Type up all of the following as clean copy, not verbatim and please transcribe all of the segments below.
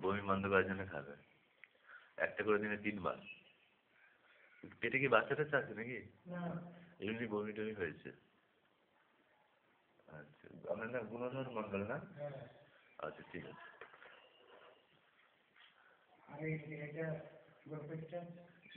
বমি বন্ধ করার জন্য খাবে, একটা করে দিনে 3 বার। পেটে কি বাচ্চাটা আছে নাকি? এমনি বমি টমি হয়েছে? আচ্ছা, আপনার না গুণধর মন্ডল না? আচ্ছা, ঠিক আছে।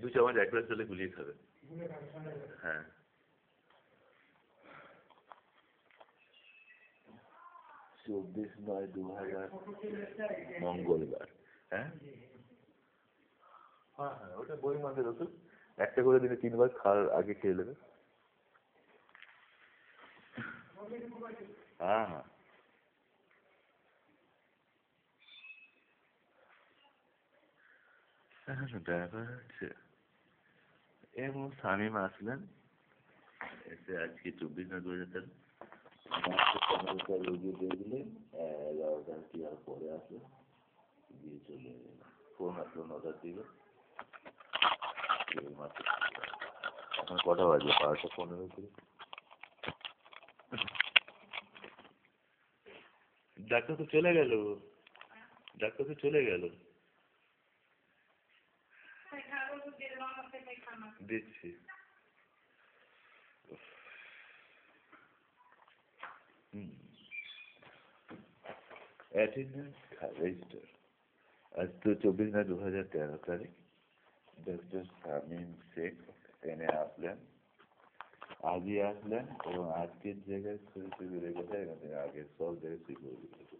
2 চামচ এক গ্লাস জলে গুলিয়ে খাবে। হ্যাঁ। 24/9/2000 মঙ্গলবার। হ্যাঁ হ্যাঁ হ্যাঁ, ওটা বই মাসের ওষুধ, একটা করে দিনে 3 বার খাওয়ার আগে খেয়ে নেবে। হ্যাঁ হ্যাঁ। ব্যাপার হচ্ছে এমন শামীম আসলেন, এসে আজকে 24/9/2013 রোগী দিয়ে দিলেন, 11টার কি আর পরে আসলো, দিয়ে চলে ফোন আসলো 9টার দিকে। এখন কটা বাজে? 12:15 করে। ডাক্তার তো চলে গেল, ডাক্তার তো চলে গেল। দিচ্ছি। Attendance register. আজ তো 24/9/2013 তারিখ। ডক্টর শামীম শেখ ট্রেনে আসলেন, আজই আসলেন এবং আজকের জায়গায় সই করে রেখেছে, আগে সব জায়গায় সই করে রেখেছে।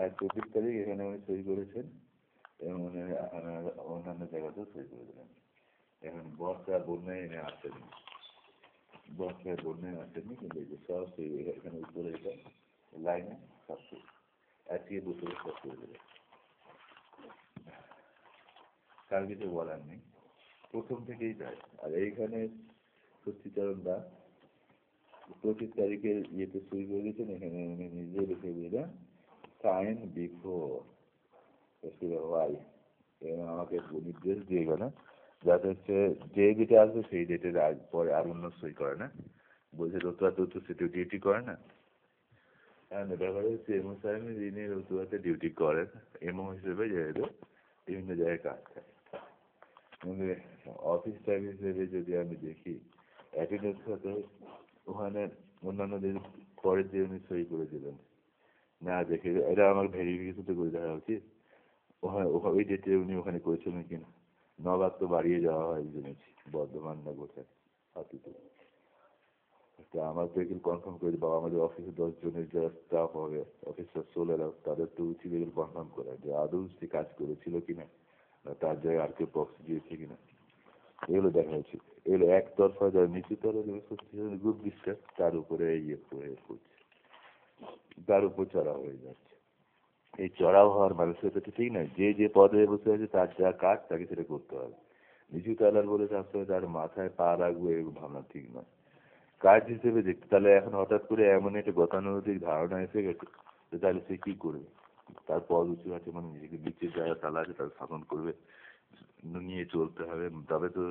আজ 24 তারিখ এখানে উনি সই করেছেন এবং উনি অন্যান্য জায়গাতেও সই করে দিলেন। এখন বর্ষা বন্যায় এনে আসেনি, বর্ষায় বন্যায় আসেনি, কিন্তু এই যে সব সই এখানে উপরে এটা লাইনে সব সই আজকে বছরে সব করে দেবে। কার কিছু বলার নেই, প্রথম থেকেই যায়। আর এইখানে ষষ্ঠীচরণ দাস 25 তারিখের ইয়েতে সই করে দিয়েছেন, এখানে উনি নিজে লিখে দিলেন সাইন বিফোর ওয়াই, এবং আমাকে নির্দেশ দিয়ে গেলেন যাতে হচ্ছে যে ডেটে আসবে সেই ডেটের পরে আর অন্য সই করে না, বলছে রতুয়াতে তো সেটা ডিউটি করে না। হ্যাঁ, ব্যাপারে হচ্ছে এমও সাহেব যিনি রতুয়াতে ডিউটি করেন এমও হিসেবে যেহেতু বিভিন্ন জায়গায় কাজ করে, অফিস টাইম হিসেবে যদি আমি দেখি অ্যাটেন্ডেন্স সাথে ওখানে অন্যান্য দিন পরের দিয়ে উনি সই করে দিলেন না দেখে, এটা আমার ভেরিফিকেশন করে দেখা উচিত ওখানে ওই ডেটে উনি ওখানে করেছিলেন কিনা। নবাব তো বাড়িয়ে যাওয়া হয় জেনেছি, বর্ধমান না কোথায় হাতিতে। আমার তো এগুলো কনফার্ম করে দেবো, আমাদের অফিসে 10 জনের যারা স্টাফ হবে, অফিসার সোলেরা, তাদের তো উচিত এগুলো কনফার্ম করা যে আদৌ সে কাজ করেছিল কিনা, তার জায়গায় আর কেউ প্রক্সি দিয়েছে কিনা, এগুলো দেখা উচিত। এগুলো একতরফা যারা নিচু তলা গ্রুপ ডিসকাস, তার উপরে ইয়ে করে করছে, তার উপর চড়া হয়ে যাচ্ছে। এই চড়াও হওয়ার মানুষের কাছে ঠিক নয়, যে যে পদে বসে আছে তার যা কাজ তাকে সেটা করতে হবে। নিচু তলার বলে সবসময় তার মাথায় পা রাখবো এই ভাবনা ঠিক নয়। কাজ হিসেবে দেখতে, তাহলে এখন হঠাৎ করে এমন একটা গতানুগতিক ধারণা এসে গেছে যে তাহলে সে কি করবে, তার পদ উঁচু আছে মানে নিজেকে নিচে যারা তালা আছে তার শাসন করবে, নিয়ে চলতে হবে, তবে তো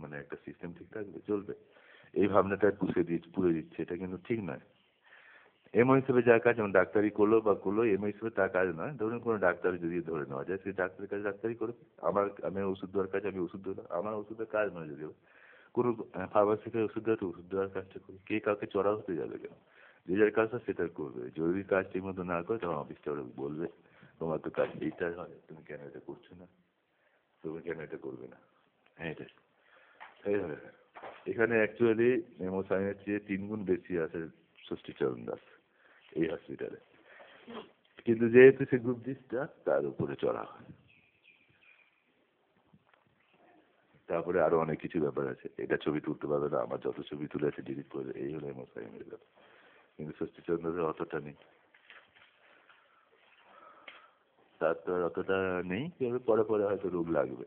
মানে একটা সিস্টেম ঠিক থাকবে, চলবে। এই ভাবনাটা পুরে দিচ্ছে, এটা কিন্তু ঠিক নয়। এমও হিসেবে যার কাজ, যেমন ডাক্তারি করলো বা করলো, এমও হিসেবে তার কাজ নয়। ধরুন কোনো ডাক্তার যদি ধরে নেওয়া যায়, সেই ডাক্তারের কাছে ডাক্তারি করে, আমি ওষুধ দেওয়ার কাজ আমি ওষুধ দিলাম, আমার ওষুধের কাজ নয় যদিও, কোনো ফার্মাসি থেকে ওষুধ দেওয়া তো ওষুধ দেওয়ার কাজটা করি, কে কাউকে চড়া হতে যাবে কেন? যে যার কাজটা সেটা করবে। যদি কাজ ঠিক মতো না করে তখন অফিসটা ওরা বলবে তোমার তো কাজ এইটা হয়, তুমি কেন এটা করছো না, তুমি কেন এটা করবে না। হ্যাঁ, এটাই এইভাবে। এখানে অ্যাকচুয়ালি এমোসাইনের চেয়ে 3 গুণ বেশি আছে ষষ্ঠীচরণ দাস এই হসপিটালে, কিন্তু যেহেতু সে গ্রুপ ডিসটা তার উপরে চড়া হয়। তারপরে আরো অনেক কিছু ব্যাপার আছে, এটা ছবি তুলতে পারবে না, আমার যত ছবি তুলে আছে ডিলিট করে দেয়, এই হলো এমোসাইনের ব্যাপার। কিন্তু ষষ্ঠীচরণ দাসের অতটা নেই, তার তো অতটা নেই, কিন্তু পরে পরে হয়তো রোগ লাগবে,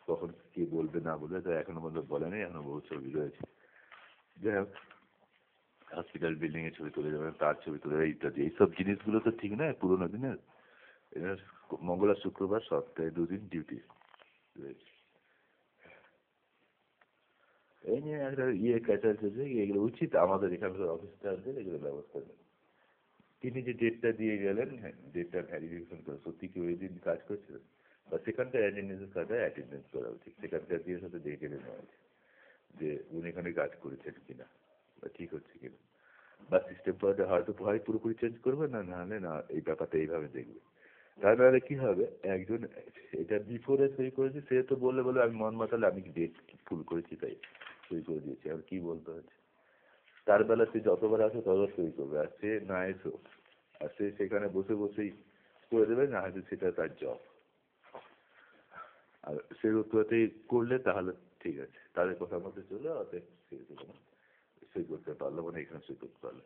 কখন কি বলবে না বলবে তো এখনো পর্যন্ত বলে নেই, এখনো বহু ছবি রয়েছে। যাই হোক, হসপিটাল বিল্ডিং এর ছবি তুলে যাবেন, তার ছবি তুলে ইত্যাদি, এইসব জিনিসগুলো তো ঠিক নয় পুরোনো দিনের। এরা মঙ্গল আর শুক্রবার সপ্তাহে 2 দিন ডিউটি রয়েছে। এই নিয়ে একটা ক্যাচার চলছে, এগুলো উচিত আমাদের এখানকার অফিসারদের এগুলো ব্যবস্থা নেই। তিনি যে ডেটটা দিয়ে গেলেন, হ্যাঁ ডেটটা ভ্যারিফিকেশন করে সত্যি কি ওই দিন কাজ করছিলেন, বা সেখানকার অ্যাটেন্ডেন্সের সাথে অ্যাটেন্ডেন্স করা উচিত, সেখানকার দিয়ে সাথে দেখে নেওয়া উচিত যে উনি এখানে কাজ করেছেন কিনা বা ঠিক হচ্ছে কিনা, বা সিস্টেম পড়াতে হয়তো হয় পুরোপুরি চেঞ্জ করবে, না নাহলে না এই ব্যাপারটা এইভাবে দেখবে। তার নাহলে কি হবে, একজন এটা বিফোরে সই করেছে, সে তো বললে বলে আমি মন মাতালে আমি ডেট ভুল করেছি তাই সই করে দিয়েছি, আর কি বলতে হচ্ছে। তার বেলা সে যতবার আসে ততবার সই করবে, আর সে না এসো আর সে সেখানে বসে বসেই করে দেবে, না হয়তো সেটা তার জব। আর সে রুতুয়াতেই করলে তাহলে ঠিক আছে, তাদের কথা মতো চলে অতএব সে কোনো সই করতে পারলো মানে এখানে সই করতে পারলো।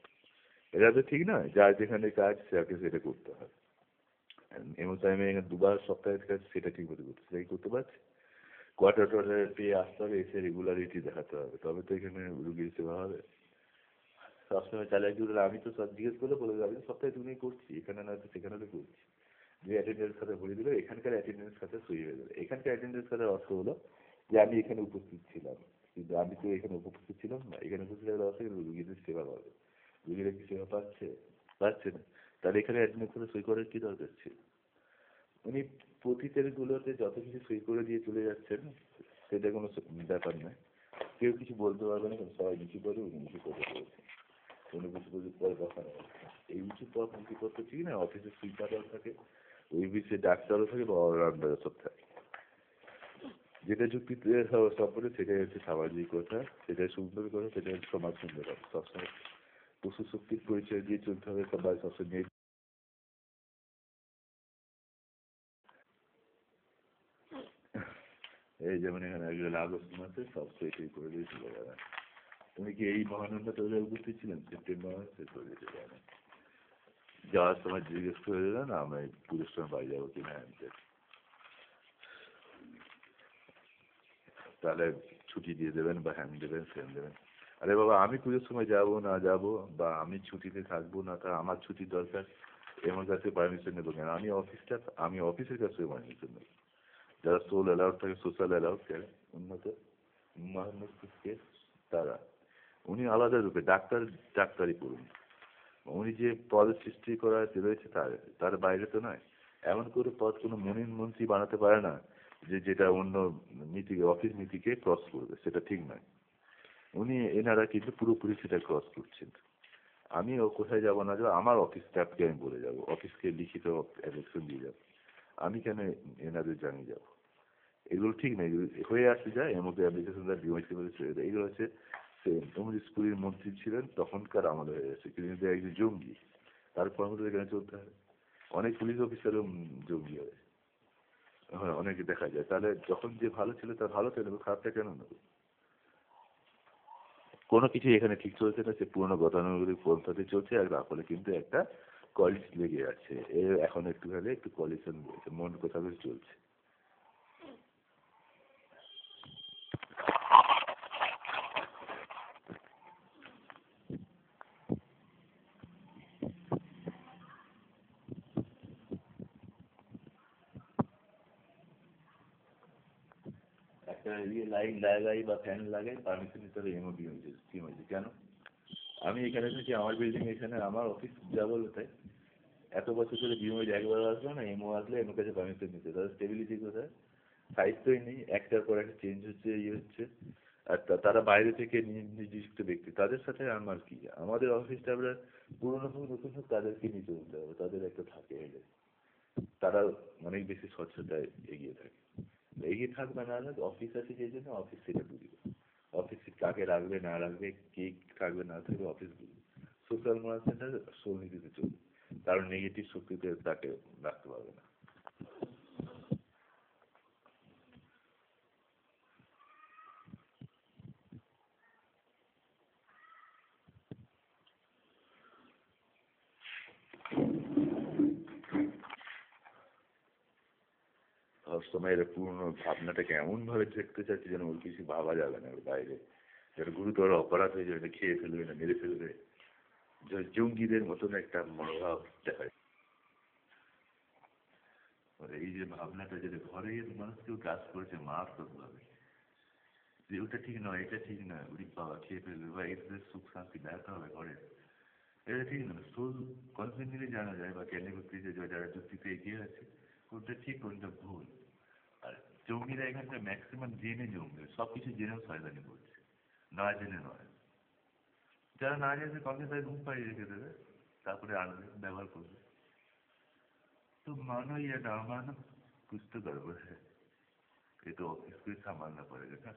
এটা তো ঠিক নয়, যার যেখানে কাজ সেটাকে সেটা করতে হয়। এমন টাইমে এখানে দুবার সপ্তাহের কাজ সেটা ঠিক মতো করতে সেটাই করতে পারছে। কোয়ার্টার টোয়ার্টার পেয়ে আসতে হবে, এসে রেগুলারিটি দেখাতে হবে, তবে তো এখানে রুগীর সেবা হবে। সবসময় চালিয়ে দিলে আমি তো সব জিজ্ঞেস করলে বলে দেবো আমি তো সপ্তাহে তুমি করছি, এখানে নয়তো সেখানে তো করছি। যে অ্যাটেন্ডেন্স খাতা ভরে দিলে এখানকার অ্যাটেন্ডেন্স খাতা সই হয়ে যাবে। এখানকার অ্যাটেন্ডেন্স খাতার অর্থ হলো যে আমি এখানে উপস্থিত ছিলাম, কিন্তু আমি তো এখানে উপস্থিত ছিলাম না। এখানে উপস্থিত থাকার অর্থ কিন্তু রুগীদের সেবা পাবে। রুগীরা কি সেবা পাচ্ছে? পাচ্ছে না। তাহলে এখানে অ্যাটেন্ডেন্স খাতা সই করার কি দরকার ছিল? উনি পতিতের গুলোতে যত কিছু সই করে দিয়ে চলে যাচ্ছেন, সেটা কোনো ব্যাপার নয়। কেউ কিছু বলতে পারবে না, সবাই নিচু করে উনি নিচু করে চলেছেন। কোনো কিছু কিছু পরে কথা নেই। এই উঁচু পথ নিচু পথ তো ঠিক না, অফিসে সুইপারও থাকে, ওই অফিসে ডাক্তারও থাকে বা অলরাউন্ডারও সব থাকে। যেটা যুক্তিতে সম্পর্কে সেটাই হচ্ছে সামাজিক কথা, সেটাই সুন্দর কথা, সেটাই সমাজ সুন্দর কথা। সবসময় পশু শক্তির পরিচয় দিয়ে চলতে হবে, সবাই সবসময় এই যেমন এখানে একজন আগস্ট মাসে সব সেইটাই করে দিয়ে চলে যাবেন। তুমি কি এই মহানন্দা তৈরি উপস্থিত ছিলেন সেপ্টেম্বর মাসে? চলে যেতে যাবেন, যাওয়ার সময় জিজ্ঞেস করে দিলেন আমি পুজোর সময় বাড়ি যাবো কিনা আনতে, তাহলে ছুটি দিয়ে দেবেন বা হ্যান দেবেন স্যান দেবেন। আরে বাবা আমি পুজোর সময় যাবো না যাবো, বা আমি ছুটিতে থাকবো না, তা আমার ছুটির দরকার, এমন কাছে পারমিশন নেবো কেন? আমি অফিসটা, আমি অফিসের কাছে পারমিশন নেবো। যারা সোল অ্যালাউড থাকে, সোশ্যাল অ্যালাউড থাকে, উন্নত মহানকে, তারা, উনি আলাদা রূপে ডাক্তার, ডাক্তারি করুন। উনি যে পদের সৃষ্টি করা রয়েছে তার তার বাইরে তো নয়। এমন করে পদ কোনো মনিন মন্ত্রী বানাতে পারে না যে যেটা অন্য নীতিকে, অফিস নীতিকে ক্রস করবে, সেটা ঠিক নয়। উনি এনারা কিন্তু পুরোপুরি সেটা ক্রস করছেন। আমি ও কোথায় যাবো না যাবো, আমার অফিস স্টাফকে আমি বলে যাবো, অফিসকে লিখিত অ্যাডমিশন দিয়ে যাবো, আমি কেন এনাদের জানিয়ে যাবো? এগুলো ঠিক না, এগুলো হয়ে আসতে যায় এর মধ্যে অ্যাপ্লিকেশন দেয়, ডিওয়াইসি বলে ছেড়ে দেয়। এগুলো হচ্ছে সে উনি স্কুলের মন্ত্রী ছিলেন তখনকার আমাদের হয়ে গেছে, কিন্তু একজন জঙ্গি, তার কর্মসূচি এখানে চলতে হবে। অনেক পুলিশ অফিসারও জঙ্গি হয়, হ্যাঁ অনেকে দেখা যায়। তাহলে যখন যে ভালো ছিল তার ভালো ছিল, খারাপটা কেন নেবে? কোনো কিছু এখানে ঠিক চলছে না, সে পুরোনো গতানুগতিক পন্থাতে চলছে, আর তারপরে কিন্তু একটা কলিশ লেগে আছে, এর এখন একটু হলে একটু কলিশন রয়েছে, মন কোথাও চলছে। একটা ইয়ে লাইন লাগাই বা ফ্যান লাগাই পারমিশন নিতে হবে, এমওডি হয়েছে, স্কিম হয়েছে কেন? আমি এখানে এসেছি, আমার বিল্ডিং এখানে, আমার অফিস যা বলে তাই। এত বছর ধরে বিএমএ একবার আসলো না, এমও আসলে এমও কাছে পারমিশন নিতে, তাদের স্টেবিলিটি কোথায়? সাহিত্যই নেই, একটার পর একটা চেঞ্জ হচ্ছে, ইয়ে হচ্ছে। আর তারা বাইরে থেকে নিযুক্ত ব্যক্তি, তাদের সাথে আমার কি? আমাদের অফিস স্টাফরা পুরোনো হোক নতুন হোক তাদেরকে নিয়ে চলতে হবে, তাদের একটা থাকে এলে তারা অনেক বেশি স্বচ্ছতায় এগিয়ে থাকে। এগিয়ে থাকবে না, অফিস আছে সেই জন্য অফিস থেকে বুঝবে, অফিসে কাকে রাখবে না রাখবে, কে থাকবে না থাকবে অফিস বুঝবে। সোশ্যাল মোরাল সেন্টার সমিতিতে চলবে, কারণ নেগেটিভ শক্তিতে তাকে রাখতে পারবে না। সবসময় এর পুরনো ভাবনাটাকে এমন ভাবে দেখতে চাচ্ছি যেন ওর কিছু ভাবা যাবে না, ওর বাইরে যেটা গুরুতর অপরাধ হয়ে যাবে, খেয়ে ফেলবে না মেরে ফেলবে, জঙ্গিদের মতন একটা মনোভাব দেখায়। এই যে ভাবনাটা যেটা ঘরে মানুষকেও কাজ করেছে মারাত্মক ভাবে, যে ওটা ঠিক নয়, এটা ঠিক নয়, ওই বাবা খেয়ে ফেলবে বা এর সুখ শান্তি দেখাতে হবে ঘরে, এটা ঠিক না, সোল কনফিডেন্টলি জানা যায় বা জ্ঞানী ব্যক্তি যে যারা যুক্তিতে এগিয়ে আছে কোনটা ঠিক কোনটা ভুল। আর জঙ্গিরা এখানকার ম্যাক্সিমাম জেনে জঙ্গি, সব কিছু জেনেও শয়তানি করছে, না জেনে নয়। যারা না জেনে কমসে তাই ঘুম পাড়িয়ে রেখে দেবে, তারপরে আনবে, ব্যবহার করবে। तो मानो या ना मानो कुछ तो गड़बड़ है, ये तो ऑफिस को ही संभालना पड़ेगा ना।